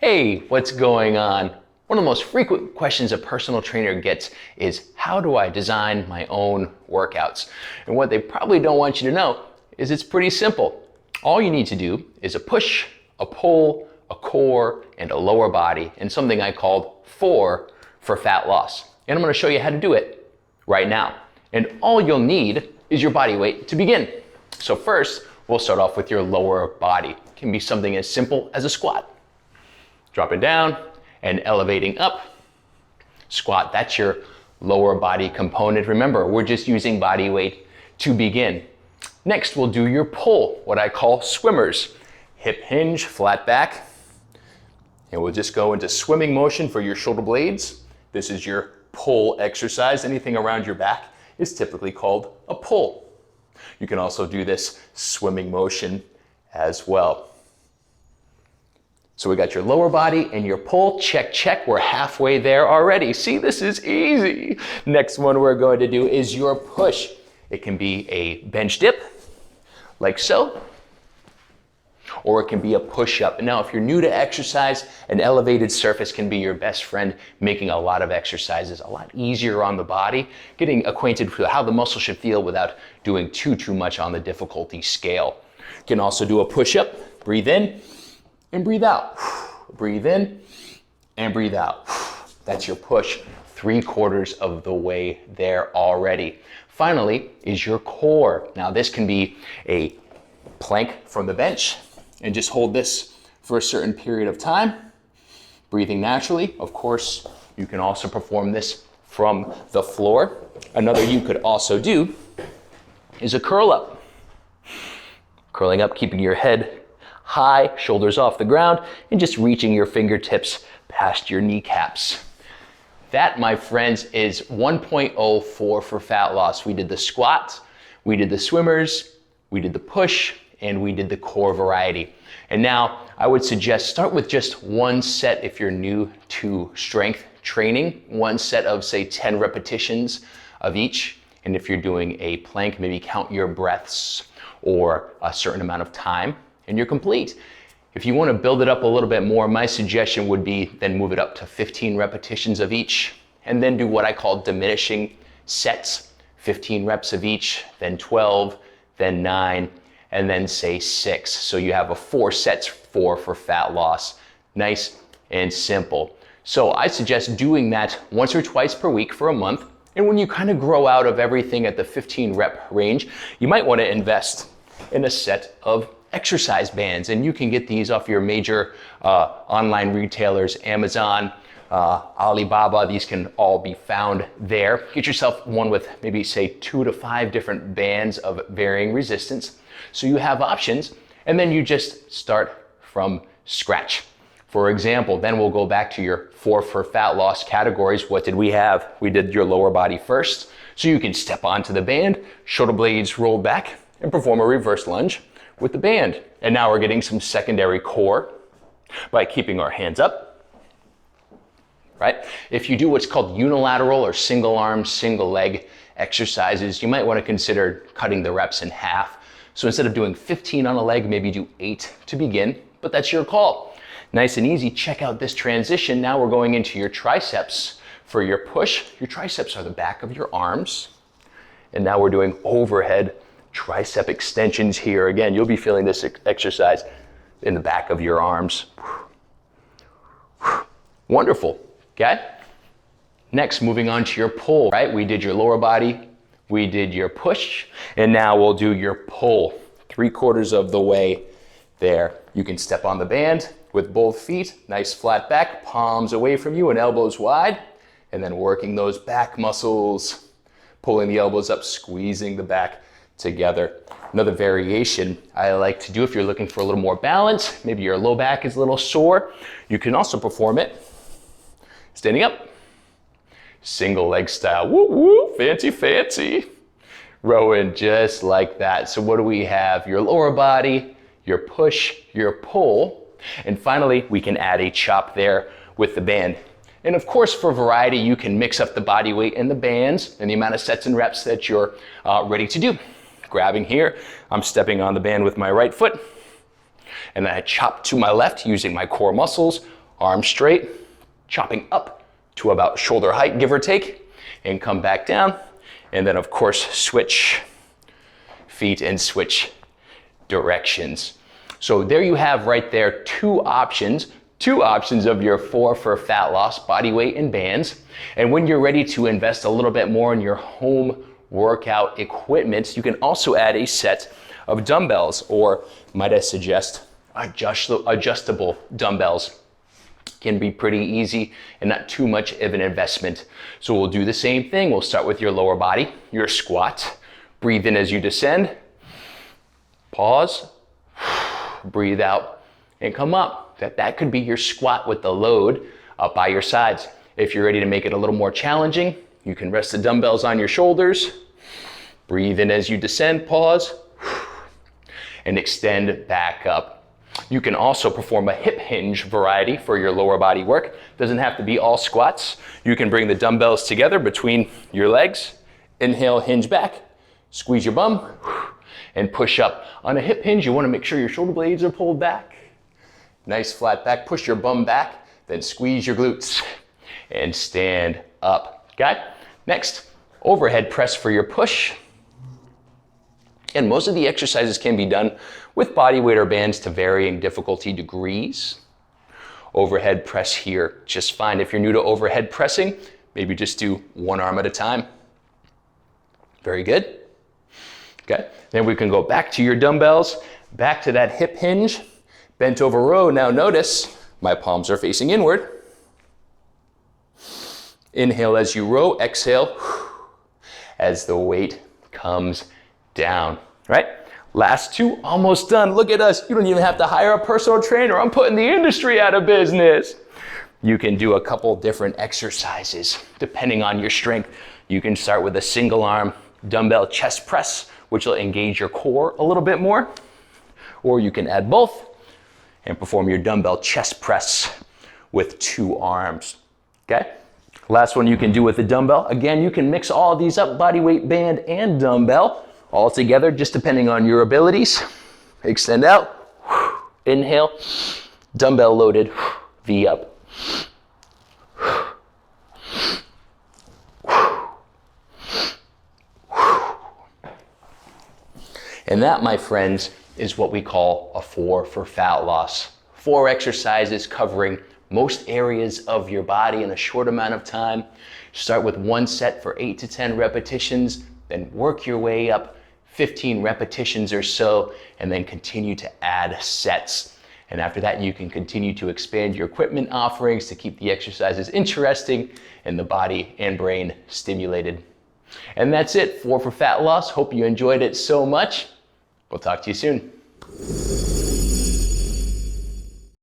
Hey, what's going on? One of the most frequent questions a personal trainer gets is, how do I design my own workouts? And what they probably don't want you to know is it's pretty simple. All you need to do is a push, a pull, a core, and a lower body, and something I called for fat loss. And I'm going to show you how to do it right now. And all you'll need is your body weight to begin. So first, we'll start off with your lower body. It can be something as simple as a squat. Dropping down and elevating up. Squat, that's your lower body component. Remember, we're just using body weight to begin. Next, we'll do your pull, what I call swimmers. Hip hinge, flat back. And we'll just go into swimming motion for your shoulder blades. This is your pull exercise. Anything around your back is typically called a pull. You can also do this swimming motion as well. So we got your lower body and your pull. Check, check. We're halfway there already. See, this is easy. Next one we're going to do is your push. It can be a bench dip, like so, or it can be a push-up. Now, if you're new to exercise, an elevated surface can be your best friend, making a lot of exercises a lot easier on the body, getting acquainted with how the muscle should feel without doing too much on the difficulty scale. You can also do a push-up. Breathe in and breathe out. Breathe in and breathe out. That's your push, 3/4 of the way there already. Finally is your core. Now this can be a plank from the bench, and just hold this for a certain period of time, breathing naturally. Of course, you can also perform this from the floor. Another you could also do is a curl up. Curling up, keeping your head high, shoulders off the ground, and just reaching your fingertips past your kneecaps. That, my friends, is 1.04 for fat loss. We did the squat, we did the swimmers, we did the push, and we did the core variety. And now I would suggest start with just one set if you're new to strength training, one set of say 10 repetitions of each. And if you're doing a plank, maybe count your breaths or a certain amount of time, and you're complete. If you want to build it up a little bit more, my suggestion would be then move it up to 15 repetitions of each, and then do what I call diminishing sets, 15 reps of each, then 12, then 9, and then say 6. So you have a 4 sets for fat loss. Nice and simple. So I suggest doing that once or twice per week for a month. And when you kind of grow out of everything at the 15 rep range, you might want to invest in a set of exercise bands, and you can get these off your major online retailers, Amazon, Alibaba. These can all be found there. Get yourself one with maybe say 2 to 5 different bands of varying resistance, so you have options, and then you just start from scratch. For example, then we'll go back to your for fat loss categories. What did we have? We did your lower body first, so you can step onto the band, shoulder blades roll back, and perform a reverse lunge with the band. And now we're getting some secondary core by keeping our hands up, right? If you do what's called unilateral or single arm, single leg exercises, you might want to consider cutting the reps in half. So instead of doing 15 on a leg, maybe do 8 to begin, but that's your call. Nice and easy. Check out this transition. Now we're going into your triceps. For your push, your triceps are the back of your arms. And now we're doing overhead tricep extensions here. Again, you'll be feeling this exercise in the back of your arms. Wonderful, okay? Next, moving on to your pull, right? We did your lower body, we did your push, and now we'll do your pull. 3/4 of the way there. You can step on the band with both feet, nice flat back, palms away from you and elbows wide, and then working those back muscles, pulling the elbows up, squeezing the back together. Another variation I like to do if you're looking for a little more balance, maybe your low back is a little sore, you can also perform it standing up, single leg style. Woo woo, fancy, fancy. Rowing just like that. So what do we have? Your lower body, your push, your pull, and finally we can add a chop there with the band. And of course, for variety, you can mix up the body weight and the bands and the amount of sets and reps that you're ready to do. Grabbing here, I'm stepping on the band with my right foot, and then I chop to my left using my core muscles arms straight, chopping up to about shoulder height, give or take, and come back down. And then of course, switch feet and switch directions. So there you have right there two options of your 4 for fat loss, body weight and bands. And when you're ready to invest a little bit more in your home workout equipment, you can also add a set of dumbbells, or might I suggest adjustable dumbbells. Can be pretty easy and not too much of an investment. So we'll do the same thing. We'll start with your lower body, your squat. Breathe in as you descend. Pause. Breathe out and come up. That could be your squat with the load up by your sides. If you're ready to make it a little more challenging, you can rest the dumbbells on your shoulders. Breathe in as you descend, pause, and extend back up. You can also perform a hip hinge variety for your lower body work. Doesn't have to be all squats. You can bring the dumbbells together between your legs. Inhale, hinge back, squeeze your bum, and push up. On a hip hinge, you want to make sure your shoulder blades are pulled back. Nice flat back, push your bum back, then squeeze your glutes and stand up. Okay? Next, overhead press for your push. And most of the exercises can be done with body weight or bands to varying difficulty degrees. Overhead press here, just fine. If you're new to overhead pressing, maybe just do one arm at a time. Very good. Okay, then we can go back to your dumbbells, back to that hip hinge, bent over row. Now notice my palms are facing inward. Inhale as you row, exhale as the weight comes down, right? Last two, almost done. Look at us. You don't even have to hire a personal trainer. I'm putting the industry out of business. You can do a couple different exercises depending on your strength. You can start with a single arm dumbbell chest press, which will engage your core a little bit more. Or you can add both and perform your dumbbell chest press with 2 arms, okay? Last one you can do with the dumbbell. Again, you can mix all these up, body weight band and dumbbell, all together, just depending on your abilities. Extend out, inhale, dumbbell loaded, V up. And that, my friends, is what we call a 4 for fat loss. 4 exercises covering most areas of your body in a short amount of time. Start with 1 set for 8 to 10 repetitions, then work your way up 15 repetitions or so, and then continue to add sets. And after that, you can continue to expand your equipment offerings to keep the exercises interesting and the body and brain stimulated. And that's it, 4 for fat loss. Hope you enjoyed it so much. We'll talk to you soon.